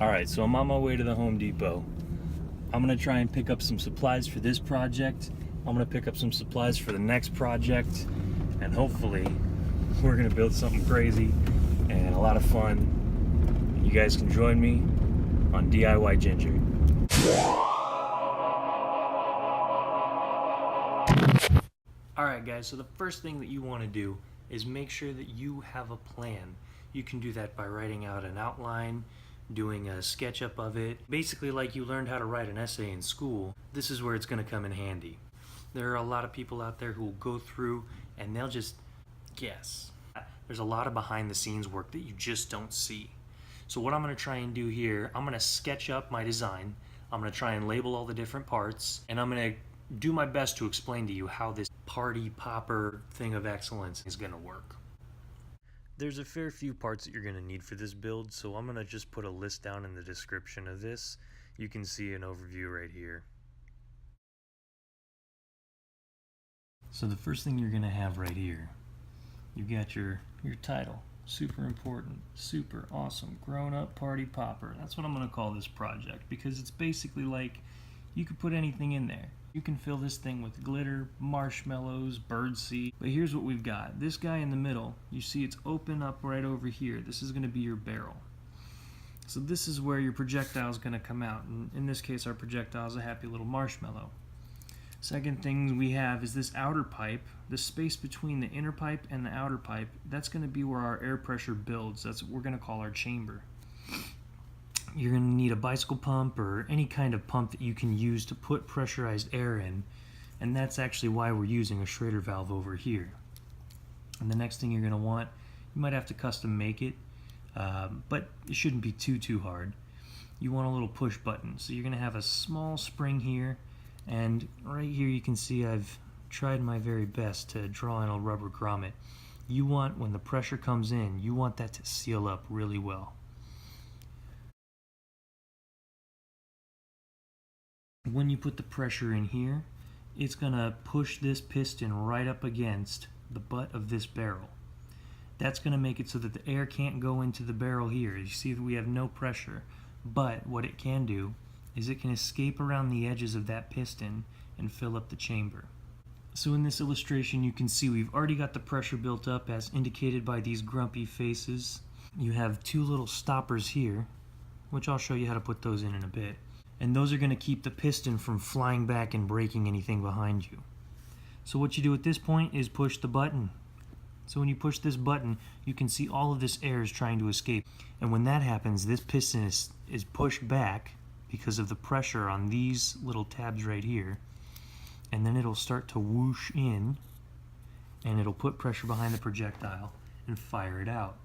Alright, so I'm on my way to the Home Depot. I'm gonna try and pick up some supplies for this project. I'm gonna pick up some supplies for the next project, and hopefully we're gonna build something crazy and a lot of fun. You guys can join me on DIY Ginger. Alright guys, so the first thing that you want to do is make sure that you have a plan. You can do that by writing out an outline, doing a SketchUp of it. Basically like you learned how to write an essay in school, this is where it's going to come in handy. There are a lot of people out there who will go through and they'll just guess. There's a lot of behind the scenes work that you just don't see. So what I'm going to try and do here, I'm going to sketch up my design, I'm going to try and label all the different parts, and I'm going to do my best to explain to you how this party popper thing of excellence is going to work. There's a fair few parts that you're going to need for this build, so I'm going to just put a list down in the description of this. You can see an overview right here. So the first thing you're going to have right here, you've got your title. Super important, super awesome, grown-up party popper. That's what I'm going to call this project, because it's basically like you could put anything in there. You can fill this thing with glitter, marshmallows, birdseed. But here's what we've got. This guy in the middle, you see it's open up right over here. This is going to be your barrel. So this is where your projectile is going to come out. And in this case, our projectile is a happy little marshmallow. Second thing we have is this outer pipe. The space between the inner pipe and the outer pipe, that's going to be where our air pressure builds. That's what we're going to call our chamber. You're going to need a bicycle pump or any kind of pump that you can use to put pressurized air in, and that's actually why we're using a Schrader valve over here. And the next thing you're going to want, you might have to custom make it, but it shouldn't be too hard. You want a little push button, so you're going to have a small spring here, and right here you can see I've tried my very best to draw in a rubber grommet. You want, when the pressure comes in, you want that to seal up really well. When you put the pressure in here, it's going to push this piston right up against the butt of this barrel. That's going to make it so that the air can't go into the barrel here. You see that we have no pressure, but what it can do is it can escape around the edges of that piston and fill up the chamber. So in this illustration you can see we've already got the pressure built up as indicated by these grumpy faces. You have two little stoppers here, which I'll show you how to put those in a bit. And those are going to keep the piston from flying back and breaking anything behind you. So what you do at this point is push the button. So when you push this button, you can see all of this air is trying to escape. And when that happens, this piston is pushed back because of the pressure on these little tabs right here. And then it'll start to whoosh in, and it'll put pressure behind the projectile and fire it out.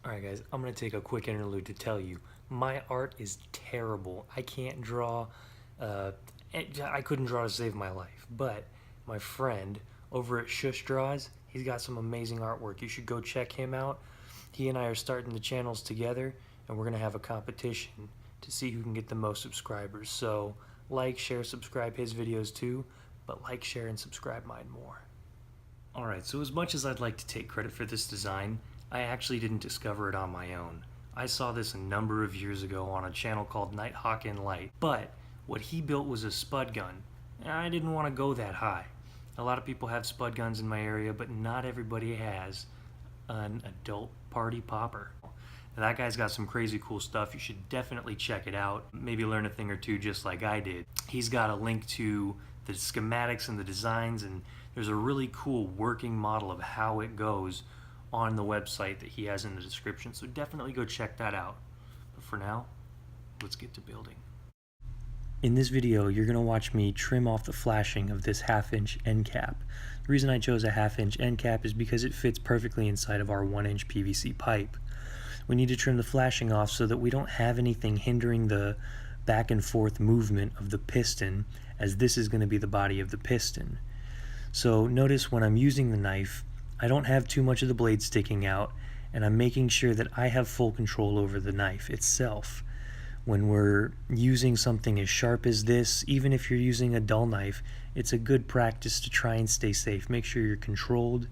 Alright guys, I'm going to take a quick interlude to tell you, my art is terrible. I can't draw, I couldn't draw to save my life, but my friend over at Shush Draws, he's got some amazing artwork. You should go check him out. He and I are starting the channels together, and we're going to have a competition to see who can get the most subscribers. So like, share, subscribe his videos too, but like, share, and subscribe mine more. Alright, so as much as I'd like to take credit for this design, I actually didn't discover it on my own. I saw this a number of years ago on a channel called Nighthawk in Light, but what he built was a Spud gun. I didn't want to go that high. A lot of people have Spud guns in my area, but not everybody has an adult party popper. Now, that guy's got some crazy cool stuff. You should definitely check it out. Maybe learn a thing or two just like I did. He's got a link to the schematics and the designs, and there's a really cool working model of how it goes on the website that he has in the description, so definitely go check that out. But for now, let's get to building. In this video, you're going to watch me trim off the flashing of this 1/2-inch end cap. The reason I chose a 1/2-inch end cap is because it fits perfectly inside of our 1-inch PVC pipe. We need to trim the flashing off so that we don't have anything hindering the back and forth movement of the piston, as this is going to be the body of the piston. So notice when I'm using the knife, I don't have too much of the blade sticking out, and I'm making sure that I have full control over the knife itself. When we're using something as sharp as this, even if you're using a dull knife, it's a good practice to try and stay safe. Make sure you're controlled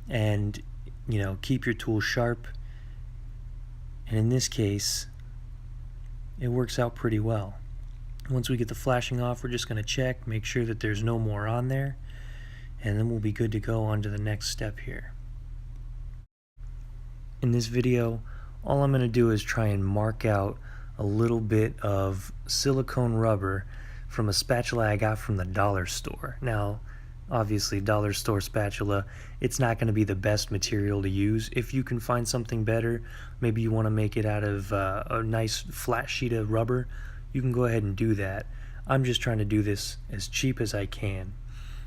and, keep your tool sharp. And in this case, it works out pretty well. Once we get the flashing off, we're just going to check, make sure that there's no more on there, and then we'll be good to go on to the next step here. In this video, all I'm going to do is try and mark out a little bit of silicone rubber from a spatula I got from the dollar store. Now, obviously, dollar store spatula, it's not going to be the best material to use. If you can find something better, maybe you want to make it out of a nice flat sheet of rubber, you can go ahead and do that. I'm just trying to do this as cheap as I can.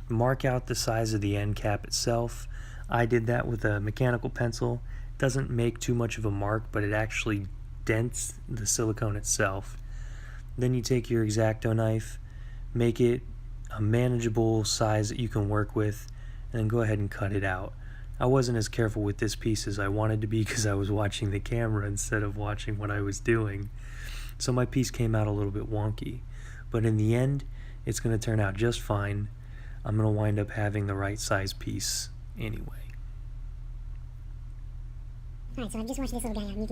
Mark out the size of the end cap itself. I did that with a mechanical pencil. It doesn't make too much of a mark, but it actually dents the silicone itself. Then you take your X-Acto knife, make it a manageable size that you can work with, and then go ahead and cut it out. I wasn't as careful with this piece as I wanted to be because I was watching the camera instead of watching what I was doing. So my piece came out a little bit wonky. But in the end, it's going to turn out just fine. I'm going to wind up having the right size piece anyway.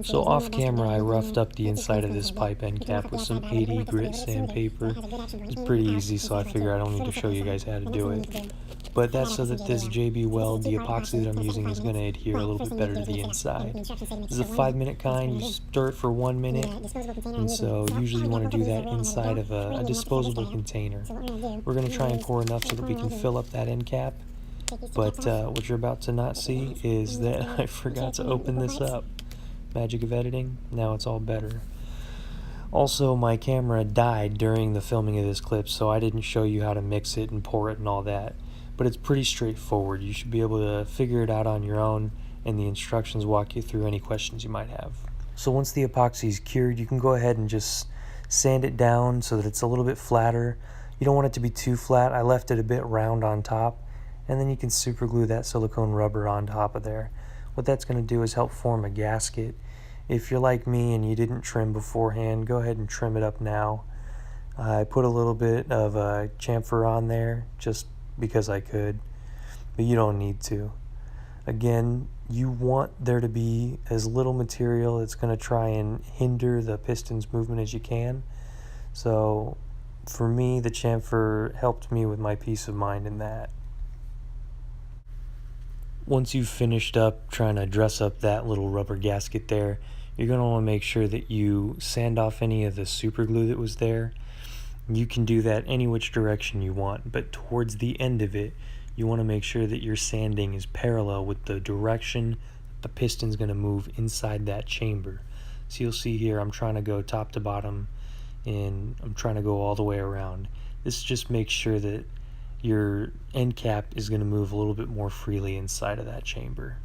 So off camera, I roughed up the inside of this pipe end cap with some 80 grit sandpaper. It's pretty easy, so I figure I don't need to show you guys how to do it. But that's so that this JB weld, the epoxy that I'm using, is going to adhere a little bit better to the inside. This is a 5-minute kind. You stir it for 1 minute, and so usually you want to do that inside of a disposable container. We're going to try and pour enough so that we can fill up that end cap. But what you're about to not see is that I forgot to open this up. Magic of editing, now it's all better. Also, my camera died during the filming of this clip, so I didn't show you how to mix it and pour it and all that. But it's pretty straightforward. You should be able to figure it out on your own, and the instructions walk you through any questions you might have. So once the epoxy is cured, you can go ahead and just sand it down so that it's a little bit flatter. You don't want it to be too flat. I left it a bit round on top. And then you can super glue that silicone rubber on top of there. What that's going to do is help form a gasket. If you're like me and you didn't trim beforehand, go ahead and trim it up now. I put a little bit of chamfer on there just because I could, but you don't need to. Again, you want there to be as little material that's going to try and hinder the piston's movement as you can. So for me, the chamfer helped me with my peace of mind in that. Once you've finished up trying to dress up that little rubber gasket there, you're going to want to make sure that you sand off any of the super glue that was there. You can do that any which direction you want, but towards the end of it, you want to make sure that your sanding is parallel with the direction the piston's going to move inside that chamber. So you'll see here I'm trying to go top to bottom, and I'm trying to go all the way around. This just makes sure that your end cap is going to move a little bit more freely inside of that chamber.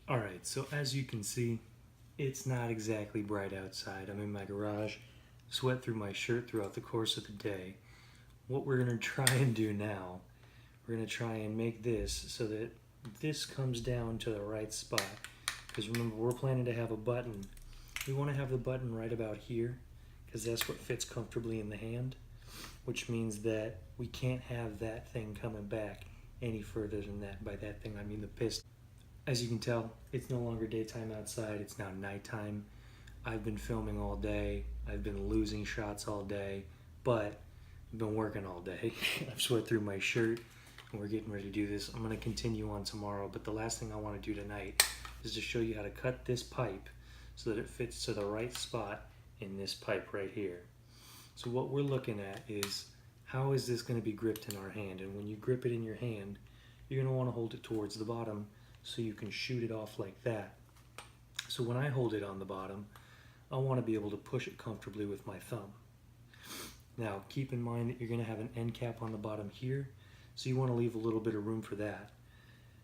Alright, so as you can see, it's not exactly bright outside. I'm in my garage, sweat through my shirt throughout the course of the day. What we're going to try and do now, we're going to try and make this so that this comes down to the right spot. Because remember, we're planning to have a button. We want to have the button right about here, because that's what fits comfortably in the hand, which means that we can't have that thing coming back any further than that. By that thing, I mean the piston. As you can tell, it's no longer daytime outside, it's now nighttime. I've been filming all day, I've been losing shots all day, but I've been working all day. I've sweat through my shirt. and we're getting ready to do this. I'm going to continue on tomorrow, but the last thing I want to do tonight is to show you how to cut this pipe so that it fits to the right spot in this pipe right here. So what we're looking at is, how is this going to be gripped in our hand? And when you grip it in your hand, you're going to want to hold it towards the bottom so you can shoot it off like that. So when I hold it on the bottom, I want to be able to push it comfortably with my thumb. Now keep in mind that you're going to have an end cap on the bottom here, so you want to leave a little bit of room for that.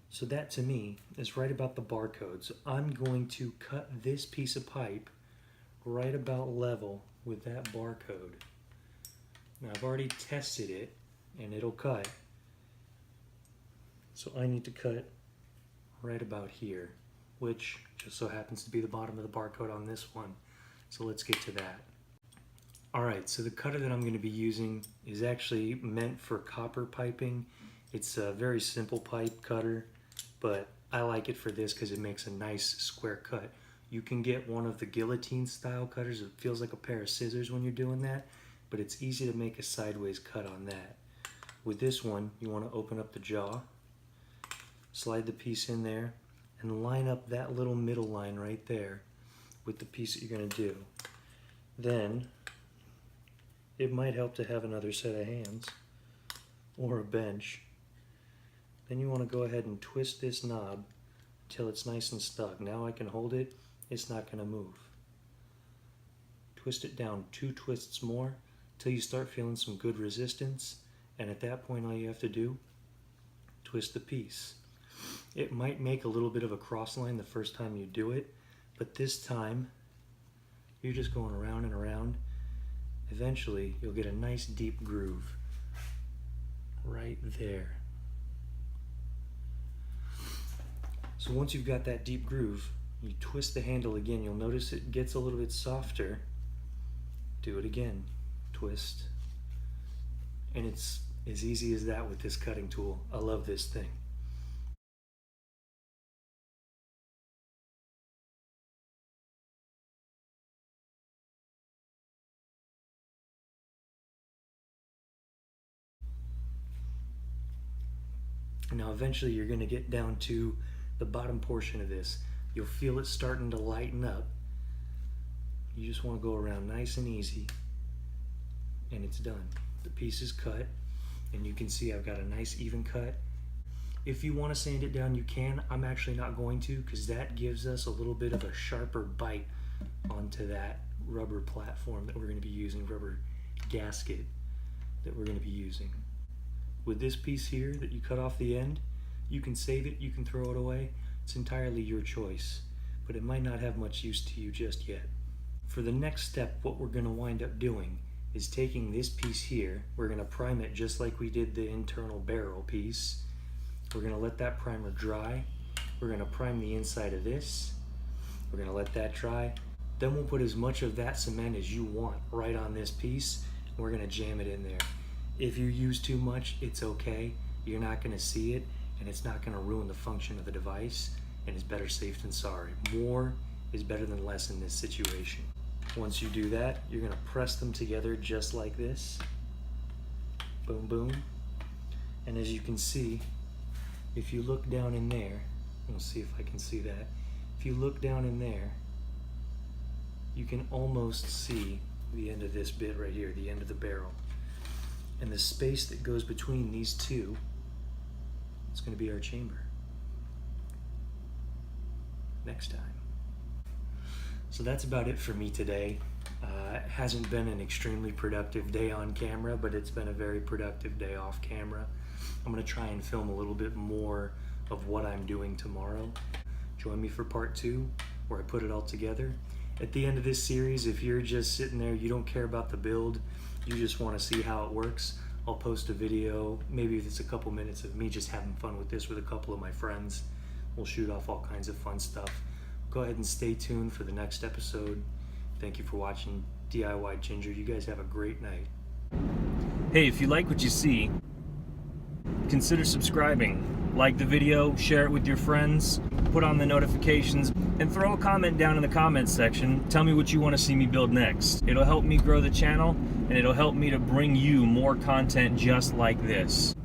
So that to me is right about the barcode. So I'm going to cut this piece of pipe right about level with that barcode. Now I've already tested it and it'll cut. So I need to cut right about here, which just so happens to be the bottom of the barcode on this one. So let's get to that. Alright, so the cutter that I'm going to be using is actually meant for copper piping. It's a very simple pipe cutter, but I like it for this because it makes a nice square cut. You can get one of the guillotine style cutters. It feels like a pair of scissors when you're doing that, but it's easy to make a sideways cut on that. With this one, you want to open up the jaw, slide the piece in there, and line up that little middle line right there with the piece that you're going to do. Then it might help to have another set of hands or a bench. Then you want to go ahead and twist this knob until it's nice and stuck. Now I can hold it, it's not going to move. Twist it down 2 twists more until you start feeling some good resistance, and at that point all you have to do, twist the piece. It might make a little bit of a cross line the first time you do it, but this time you're just going around and around. Eventually you'll get a nice deep groove right there. So once you've got that deep groove, you twist the handle again. You'll notice it gets a little bit softer. Do it again, twist. And it's as easy as that with this cutting tool. I love this thing. Now eventually you're going to get down to the bottom portion of this. You'll feel it starting to lighten up. You just want to go around nice and easy, and it's done. The piece is cut, and you can see I've got a nice even cut. If you want to sand it down, you can. I'm actually not going to, because that gives us a little bit of a sharper bite onto that rubber platform that we're going to be using, rubber gasket that we're going to be using. With this piece here that you cut off the end, you can save it, you can throw it away. It's entirely your choice, but it might not have much use to you just yet. For the next step, what we're going to wind up doing is taking this piece here, we're going to prime it just like we did the internal barrel piece. We're going to let that primer dry. We're going to prime the inside of this. We're going to let that dry. Then we'll put as much of that cement as you want right on this piece, and we're going to jam it in there. If you use too much, it's okay. You're not going to see it, and it's not going to ruin the function of the device, and it's better safe than sorry. More is better than less in this situation. Once you do that, you're going to press them together just like this. Boom, boom. And as you can see, if you look down in there, we'll see if I can see that. If you look down in there, you can almost see the end of this bit right here, the end of the barrel. And the space that goes between these two, it's going to be our chamber. Next time. So that's about it for me today. It hasn't been an extremely productive day on camera, but it's been a very productive day off camera. I'm going to try and film a little bit more of what I'm doing tomorrow. Join me for part 2, where I put it all together. At the end of this series, if you're just sitting there, you don't care about the build, you just want to see how it works, I'll post a video, maybe if it's a couple minutes of me just having fun with this with a couple of my friends. We'll shoot off all kinds of fun stuff. Go ahead and stay tuned for the next episode. Thank you for watching DIY Ginger. You guys have a great night. Hey, if you like what you see, consider subscribing. Like the video, share it with your friends, put on the notifications, and throw a comment down in the comments section. Tell me what you want to see me build next. It'll help me grow the channel, and it'll help me to bring you more content just like this.